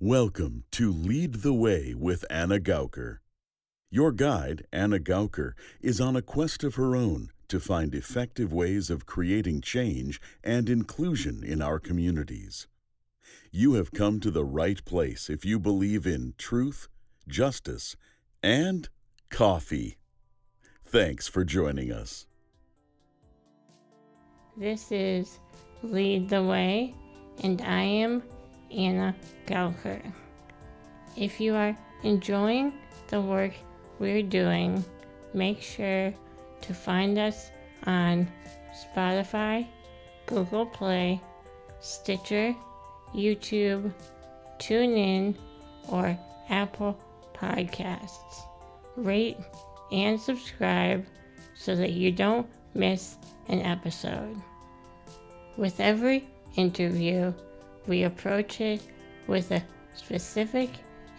Welcome to Lead the Way with Anna Gauker. Your guide, Anna Gauker, is on a quest of her own to find effective ways of creating change and inclusion in our communities. You have come to the right place if you believe in truth, justice, and coffee. Thanks for joining us. This is Lead the Way, and I am Anna Gauker. If you are enjoying the work we're doing, make sure to find us on Spotify, Google Play, Stitcher, YouTube, TuneIn, or Apple Podcasts. Rate and subscribe so that you don't miss an episode. With every interview, we approach it with a specific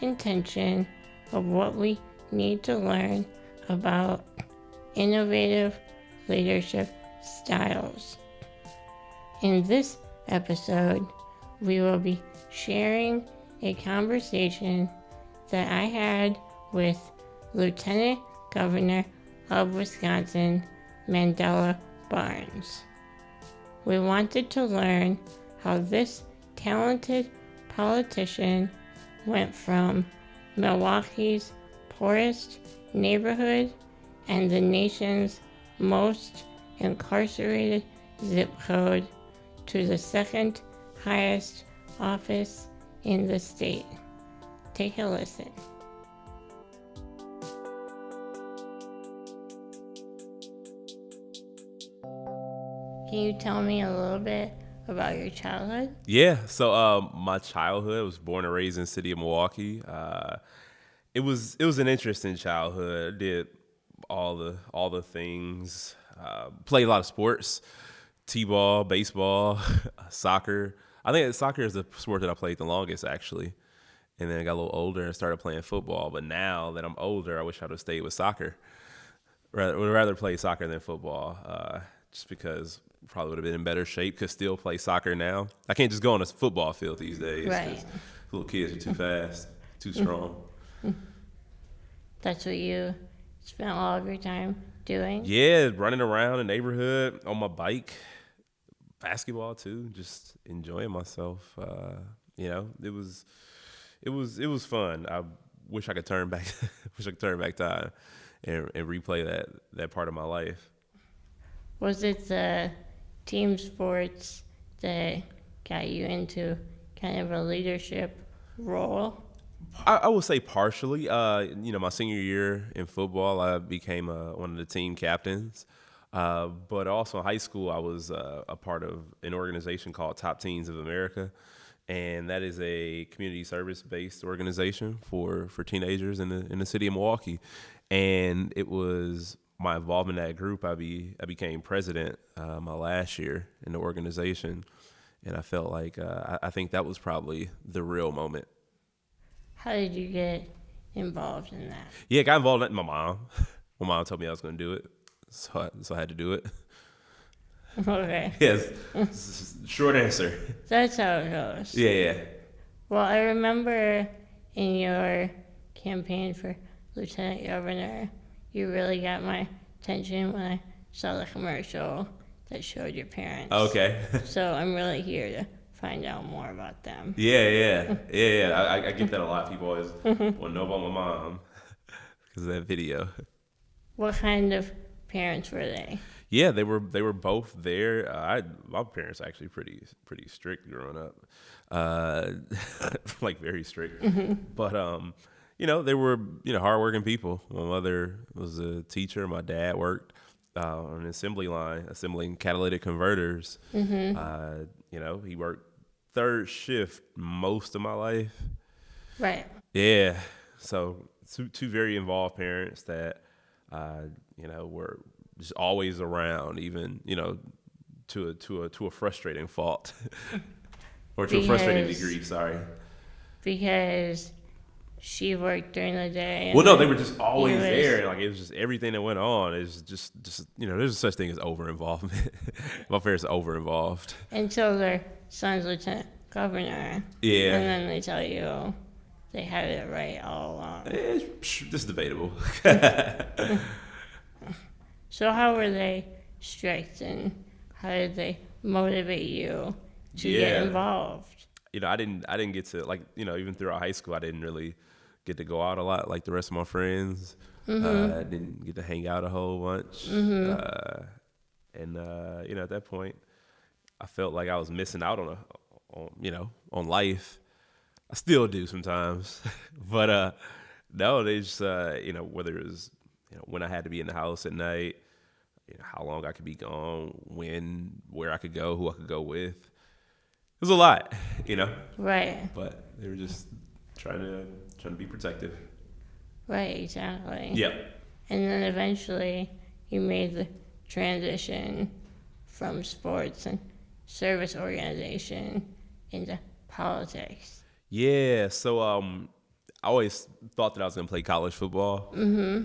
intention of what we need to learn about innovative leadership styles. In this episode, we will be sharing a conversation that I had with Lieutenant Governor of Wisconsin, Mandela Barnes. We wanted to learn how this talented politician went from Milwaukee's poorest neighborhood and the nation's most incarcerated zip code to the second highest office in the state. Take a listen. Can you tell me a little bit about your childhood? Yeah, so my childhood, I was born and raised in the city of Milwaukee. It was an interesting childhood. I did all the things. Played a lot of sports, t-ball, baseball, soccer. I think soccer is the sport that I played the longest, actually. And then I got a little older and started playing football. But now that I'm older, I wish I'd have stayed with soccer. Would rather play soccer than football, just because probably would have been in better shape. Could still play soccer now. I can't just go on a football field these days. Right. Little kids are too fast, too strong. That's what you spent all of your time doing? Yeah, running around the neighborhood on my bike, basketball too, just enjoying myself. It was fun. I wish I could turn back time and replay that part of my life. Was it the team sports that got you into kind of a leadership role? I would say partially. My senior year in football, I became one of the team captains. But also in high school, I was a part of an organization called Top Teens of America. And that is a community service-based organization for teenagers in the city of Milwaukee. And it was my involvement in that group. I became president my last year in the organization. And I felt like I think that was probably the real moment. How did you get involved in that? Yeah, got involved in my mom. My mom told me I was going to do it, so I had to do it. Okay. Yes, short answer. That's how it goes. Yeah. Well, I remember in your campaign for Lieutenant Governor, you really got my attention when I saw the commercial that showed your parents. Okay. So I'm really here to find out more about them. Yeah. I get that a lot. People always want to know about my mom because of that video. What kind of parents were they? Yeah, they were both there. My parents actually pretty strict growing up, like very strict. But they were hardworking people. My mother was a teacher. My dad worked on an assembly line, assembling catalytic converters. He worked third shift most of my life. Right. Yeah. So two very involved parents that were just always around, even to a frustrating fault, or to a frustrating degree. Sorry. Because she worked during the day. Well, no, they were just always there. And, like, it was just everything that went on. It's just there's such thing as over involvement. My parents are over involved. Until their son's lieutenant governor. Yeah. And then they tell you they had it right all along. This is debatable. So how were they strict, and how did they motivate you to get involved? I didn't get to, like, even throughout high school, I didn't really get to go out a lot like the rest of my friends. I didn't get to hang out a whole bunch. And at that point, I felt like I was missing out on life. I still do sometimes, but no, they just whether it was when I had to be in the house at night, how long I could be gone, where I could go, who I could go with. It was a lot, Right. but they were just trying to be protective. Right, exactly. Yep. And then eventually you made the transition from sports and service organization into politics. Yeah, so I always thought that I was gonna play college football,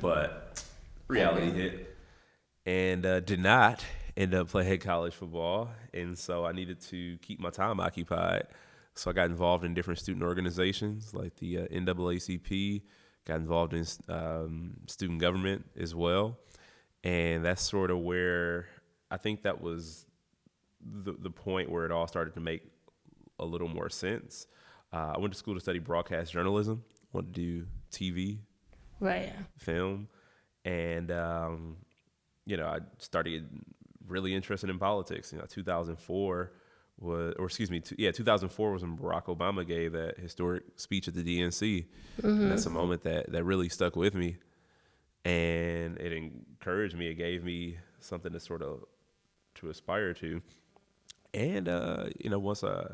but reality hit, and did not end up playing college football, and so I needed to keep my time occupied. So I got involved in different student organizations like the NAACP, got involved in student government as well, and that's sort of where I think that was the point where it all started to make a little more sense. I went to school to study broadcast journalism, wanted to do TV, Right. film, and I started really interested in politics. 2004 2004 was when Barack Obama gave that historic speech at the DNC. And that's a moment that really stuck with me, and it encouraged me. It gave me something to aspire to. And once I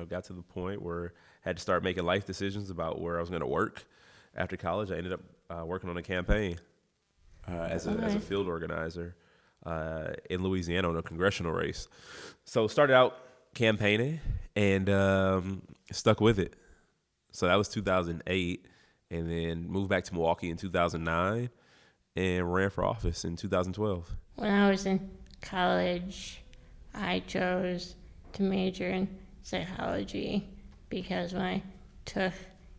got to the point where I had to start making life decisions about where I was going to work after college, I ended up working on a campaign as a field organizer in Louisiana on a congressional race. So started out campaigning and stuck with it. So that was 2008, and then moved back to Milwaukee in 2009 and ran for office in 2012. When I was in college, I chose to major in psychology because when I took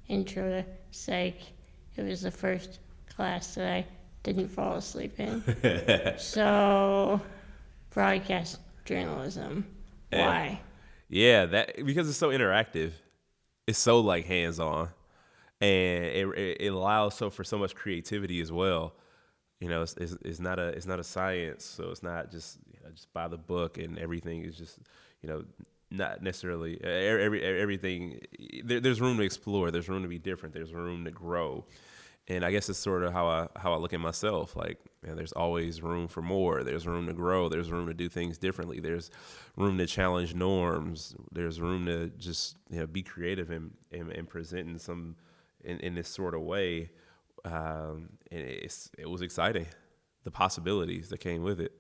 intro to psych, it was the first class that I didn't fall asleep in. So, broadcast journalism. Why? Yeah, because it's so interactive. It's so like hands-on, and it allows for so much creativity as well. It's not a science, so it's not just just by the book, and everything is just not necessarily everything. There's room to explore. There's room to be different. There's room to grow. And I guess it's sort of how I look at myself. Like, there's always room for more. There's room to grow. There's room to do things differently. There's room to challenge norms. There's room to just be creative and present in this sort of way. And it was exciting, the possibilities that came with it.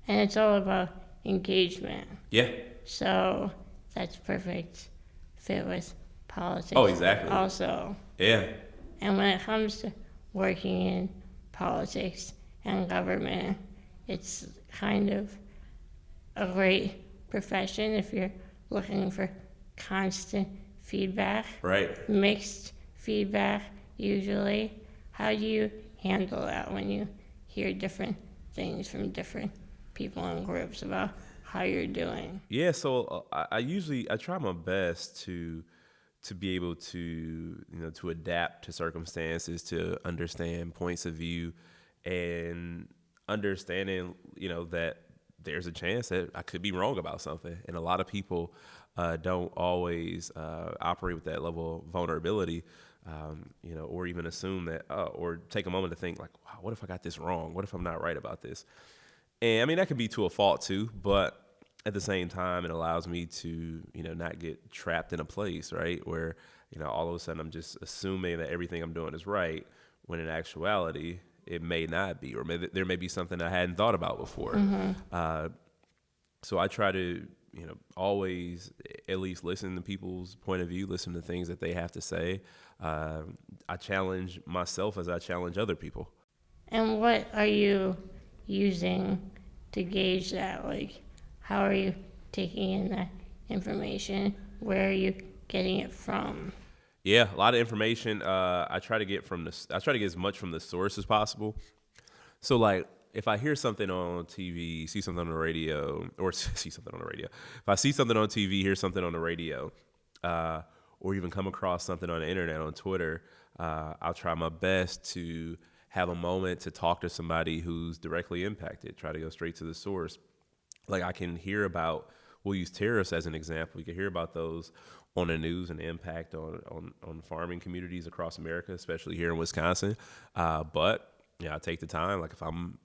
And it's all about engagement. Yeah. So that's perfect fit with politics. Oh, exactly. Also. Yeah. And when it comes to working in politics and government, it's kind of a great profession if you're looking for constant feedback. Right. Mixed feedback, usually. How do you handle that when you hear different things from different people and groups about how you're doing? Yeah, so I try my best to be able to to adapt to circumstances, to understand points of view, and understanding that there's a chance that I could be wrong about something. And a lot of people don't always operate with that level of vulnerability, or even assume that, or take a moment to think like, wow, what if I got this wrong? What if I'm not right about this? And I mean, that could be to a fault too, but at the same time, it allows me to, not get trapped in a place, right, where, all of a sudden I'm just assuming that everything I'm doing is right, when in actuality, it may not be, or there may be something I hadn't thought about before. So I try to, always at least listen to people's point of view, listen to things that they have to say. I challenge myself as I challenge other people. And what are you using to gauge that? Like, how are you taking in that information? where are you getting it from? Yeah, a lot of information. I try to get as much from the source as possible. So like if I hear something on TV, see something on the radio, or see something on the radio, if I see something on TV, hear something on the radio, uh, or even come across something on the internet on Twitter, I'll try my best to have a moment to talk to somebody who's directly impacted. Try to go straight to the source. Like I can hear about, we'll use tariffs as an example. You can hear about those on the news and the impact on farming communities across America, especially here in Wisconsin. But I take the time. Like if I'm,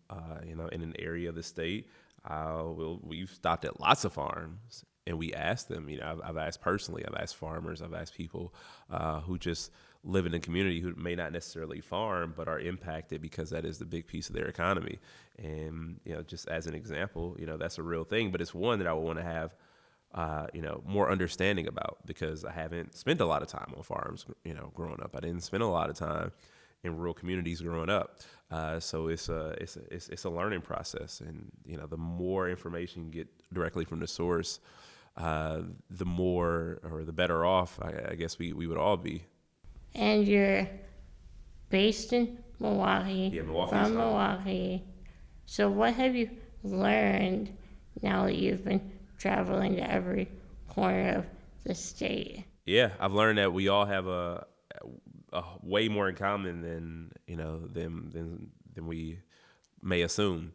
in an area of the state, we've stopped at lots of farms and we asked them. I've asked personally. I've asked farmers. I've asked people who just live in the community who may not necessarily farm but are impacted because that is the big piece of their economy. And just as an example, that's a real thing. But it's one that I would want to have more understanding about because I haven't spent a lot of time on farms, growing up. I didn't spend a lot of time in rural communities growing up. So it's a learning process. And, the more information you get directly from the source, the more or the better off, I guess we would all be. And you're based in Milwaukee, Yeah, Milwaukee. from Milwaukee. So what have you learned now that you've been traveling to every corner of the state? Yeah, I've learned that we all have a way more in common than than we may assume.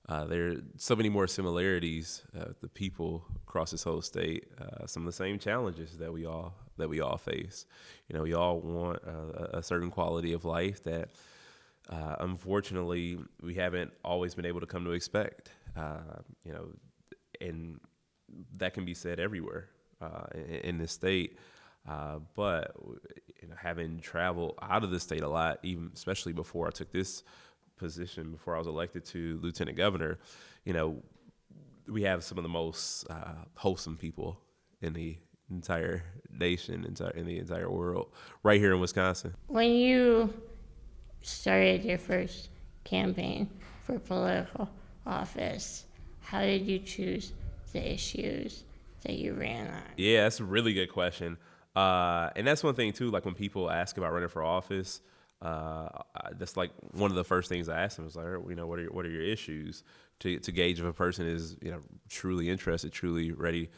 There are so many more similarities. The people across this whole state, some of the same challenges that we all face. We all want a certain quality of life that, unfortunately, we haven't always been able to come to expect. And that can be said everywhere in this state. But having traveled out of the state a lot, even especially before I took this position, before I was elected to lieutenant governor, we have some of the most wholesome people in the entire nation, in the entire world, right here in Wisconsin. When you started your first campaign for political office, how did you choose the issues that you ran on? Yeah, that's a really good question. And that's one thing too, like when people ask about running for office, that's like one of the first things I ask them is like, what are your issues to gauge if a person is, truly interested, truly ready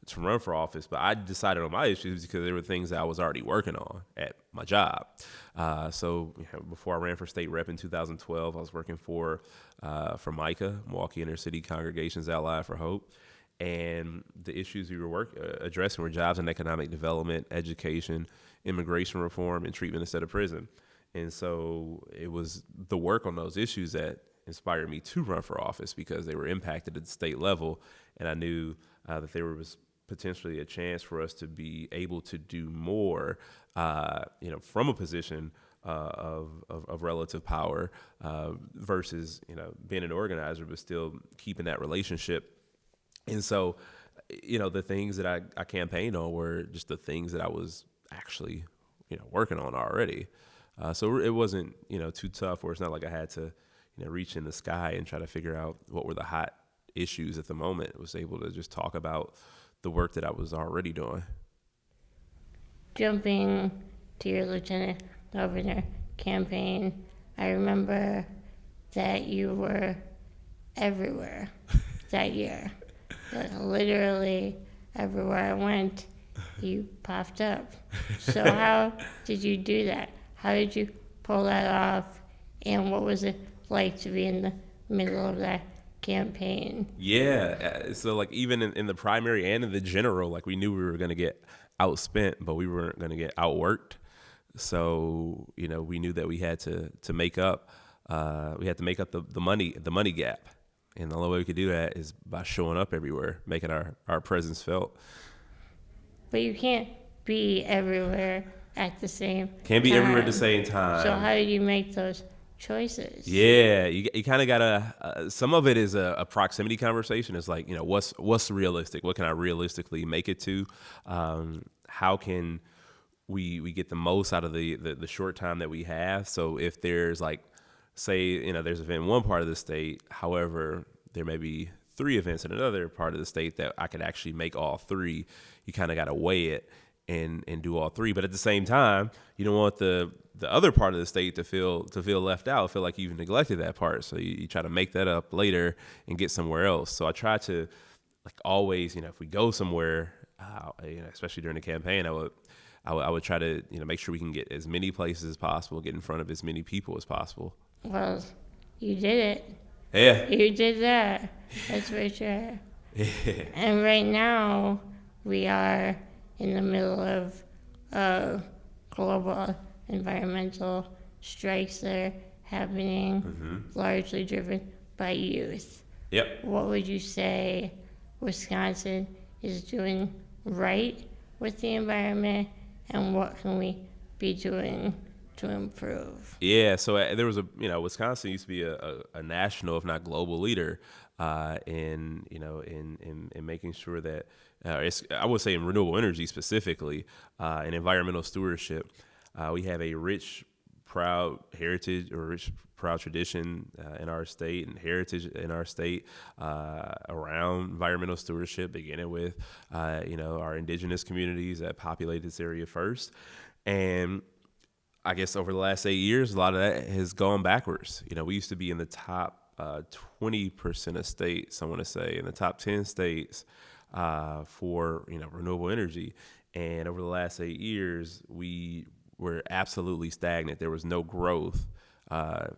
to run for office. But I decided on my issues because there were things that I was already working on at my job. So before I ran for state rep in 2012, I was working for MICA, Milwaukee Inner City Congregations Allied for Hope. And the issues we were addressing were jobs and economic development, education, immigration reform, and treatment instead of prison. And so it was the work on those issues that inspired me to run for office because they were impacted at the state level. And I knew that there was potentially a chance for us to be able to do more, from a position of relative power versus, being an organizer, but still keeping that relationship. And so, the things that I campaigned on were just the things that I was actually, working on already. So it wasn't, too tough, or it's not like I had to, reach in the sky and try to figure out what were the hot issues at the moment. I was able to just talk about the work that I was already doing. Jumping to your lieutenant governor campaign, I remember that you were everywhere that year. Like literally everywhere I went, you popped up. So how did you do that? How did you pull that off? And what was it like to be in the middle of that campaign? Yeah. So like even in the primary and in the general, like we knew we were going to get outspent, but we weren't going to get outworked. So, we knew that we had to make up, the money gap. And the only way we could do that is by showing up everywhere, making our presence felt. But you can't be everywhere at the same time. Can't be everywhere at the same time. So how did you make those choices? Yeah, you kind of gotta. Some of it is a proximity conversation. It's like what's realistic? What can I realistically make it to? How can we get the most out of the short time that we have? So if there's like, say, there's an event in one part of the state, however, there may be 3 events in another part of the state that I could actually make all 3. You kind of got to weigh it and do all 3. But at the same time, you don't want the other part of the state to feel left out, feel like you've neglected that part. So you try to make that up later and get somewhere else. So I try to, like, always, if we go somewhere, especially during the campaign, I would try to, make sure we can get as many places as possible, get in front of as many people as possible. Well, you did it. Yeah. You did that. That's for sure. And right now, we are in the middle of global environmental strikes that are happening, largely driven by youth. Yep. What would you say Wisconsin is doing right with the environment, and what can we be doing to improve? Yeah, so there was Wisconsin used to be a national, if not global, leader in making sure that I would say in renewable energy specifically, and environmental stewardship. We have a rich, proud heritage, or rich, proud tradition in our state, and heritage in our state around environmental stewardship, beginning with our indigenous communities that populate this area first. And I guess over the last 8 years, a lot of that has gone backwards. We used to be in the top 20% of states, I want to say, in the top 10 states for renewable energy. And over the last 8 years, we were absolutely stagnant. There was no growth.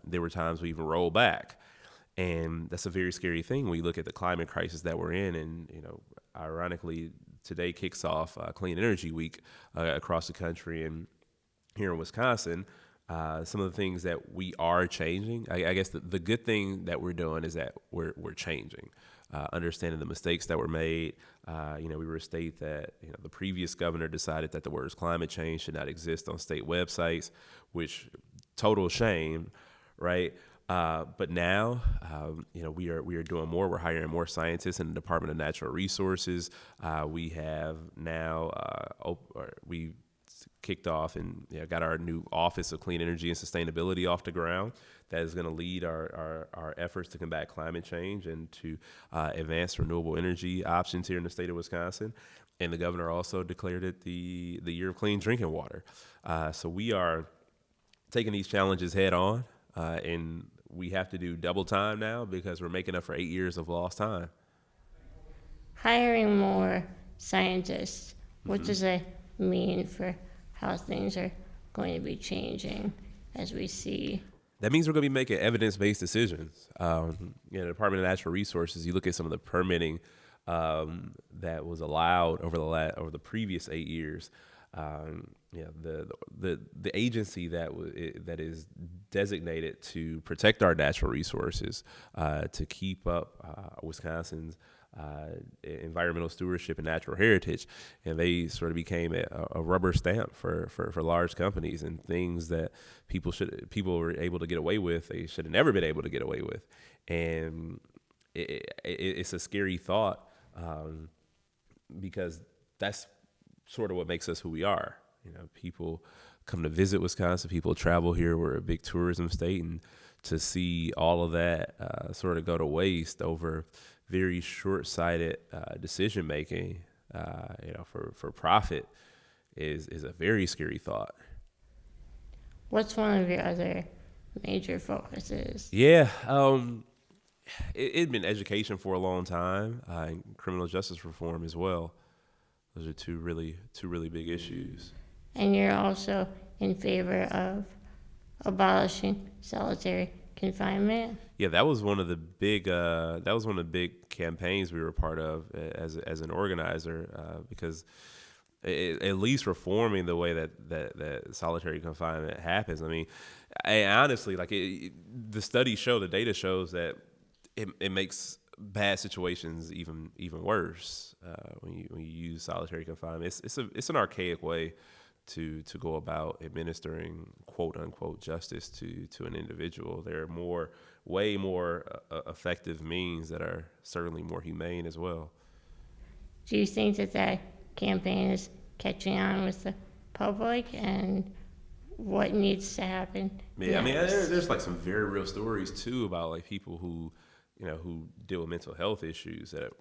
There were times we even rolled back. And that's a very scary thing when you look at the climate crisis that we're in. And, ironically, today kicks off Clean Energy Week across the country. And here in Wisconsin, some of the things that we are changing, I guess the good thing that we're doing is that we're changing, understanding the mistakes that were made. We were a state that, the previous governor decided that the words climate change should not exist on state websites, which total shame, right? But now, we are doing more. We're hiring more scientists in the Department of Natural Resources. We have now, we kicked off and got our new Office of Clean Energy and Sustainability off the ground. That is going to lead our efforts to combat climate change and to advance renewable energy options here in the state of Wisconsin. And the governor also declared it the year of clean drinking water. So we are taking these challenges head on, and we have to do double time now because we're making up for 8 years of lost time. Hiring more scientists, what does that mean for how things are going to be changing as we see? That means we're going to be making evidence-based decisions. The Department of Natural Resources, you look at some of the permitting that was allowed over the previous 8 years. The agency that is designated to protect our natural resources, to keep up Wisconsin's environmental stewardship and natural heritage, and they sort of became a rubber stamp for large companies, and things that people were able to get away with, they should have never been able to get away with. And it's a scary thought, because that's sort of what makes us who we are. People come to visit Wisconsin, people travel here. We're a big tourism state, and to see all of that sort of go to waste over very short-sighted decision making, for profit, is a very scary thought. What's one of your other major focuses? Yeah, it'd been education for a long time, and criminal justice reform as well. Those are two really big issues. And you're also in favor of abolishing solitary confinement? Yeah, that was one of the big campaigns we were a part of as an organizer, because at least reforming the way that solitary confinement happens. I mean, honestly, the studies show, the data shows that it makes bad situations even worse when you use solitary confinement. It's an archaic way to go about administering quote unquote justice to an individual. There are way more effective means that are certainly more humane as well. Do you think that campaign is catching on with the public, and what needs to happen? Yeah, next? I mean, there's some very real stories too about people who who deal with mental health issues that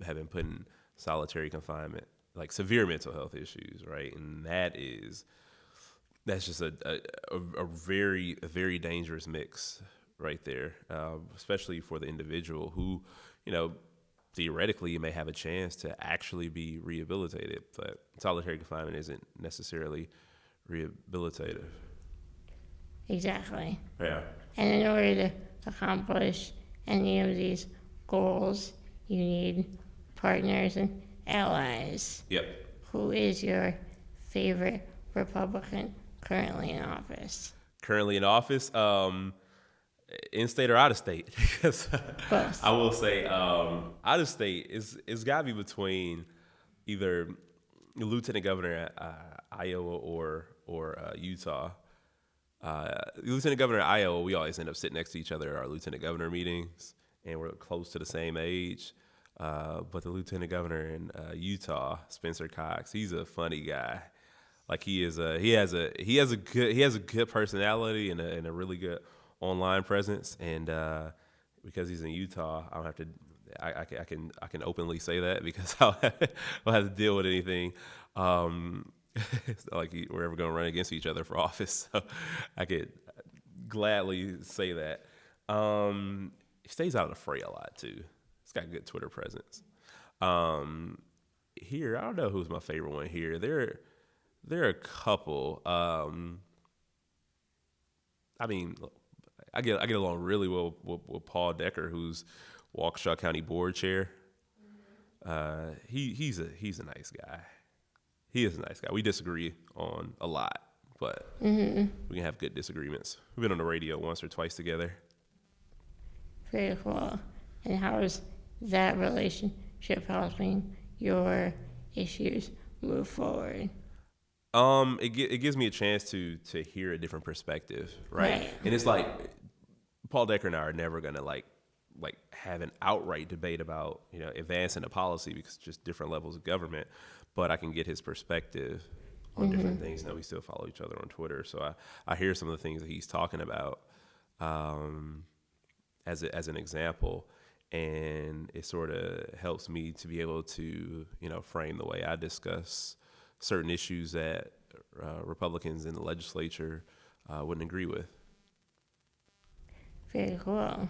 have been put in solitary confinement, like severe mental health issues, right? And that's just a very dangerous mix right there, especially for the individual who, theoretically may have a chance to actually be rehabilitated, but solitary confinement isn't necessarily rehabilitative. Exactly. Yeah. And in order to accomplish any of these goals, you need partners and allies. Yep. Who is your favorite Republican currently in office? Currently in office, in state or out of state? Because Both. I will say, out of state it's got to be between either Lieutenant Governor Iowa or Utah. Lieutenant Governor Iowa, we always end up sitting next to each other at our Lieutenant Governor meetings, and we're close to the same age. But the Lieutenant Governor in Utah, Spencer Cox, he's a funny guy. Like he has a good personality and a really good online presence, and because he's in Utah, I don't have to. I can openly say that because I'll have to deal with anything. It's not like we're ever going to run against each other for office, so I could gladly say that. He stays out of the fray a lot too. He's got good Twitter presence. Here, I don't know who's my favorite one here. There are a couple. I mean, I get along really well with Paul Decker, who's Waukesha County Board Chair. He's a nice guy. He is a nice guy. We disagree on a lot, but we can have good disagreements. We've been on the radio once or twice together. Very cool. And how is that relationship helping your issues move forward? It gives me a chance to hear a different perspective, right? And it's like Paul Decker and I are never gonna like have an outright debate about advancing a policy because it's just different levels of government. But I can get his perspective on different things. We still follow each other on Twitter, so I hear some of the things that he's talking about as an example, and it sort of helps me to be able to frame the way I discuss certain issues that Republicans in the legislature wouldn't agree with. Very cool.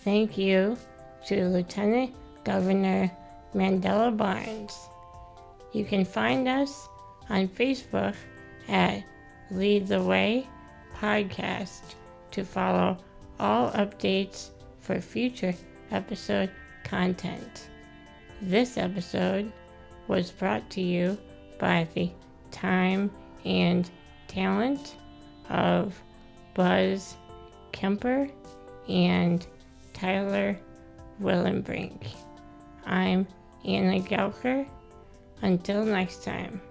Thank you to Lieutenant Governor Mandela Barnes. You can find us on Facebook at Lead the Way Podcast to follow all updates for future episode content. This episode was brought to you by the time and talent of Buzz Kemper and Tyler Willenbrink. I'm Anna Gauker. Until next time.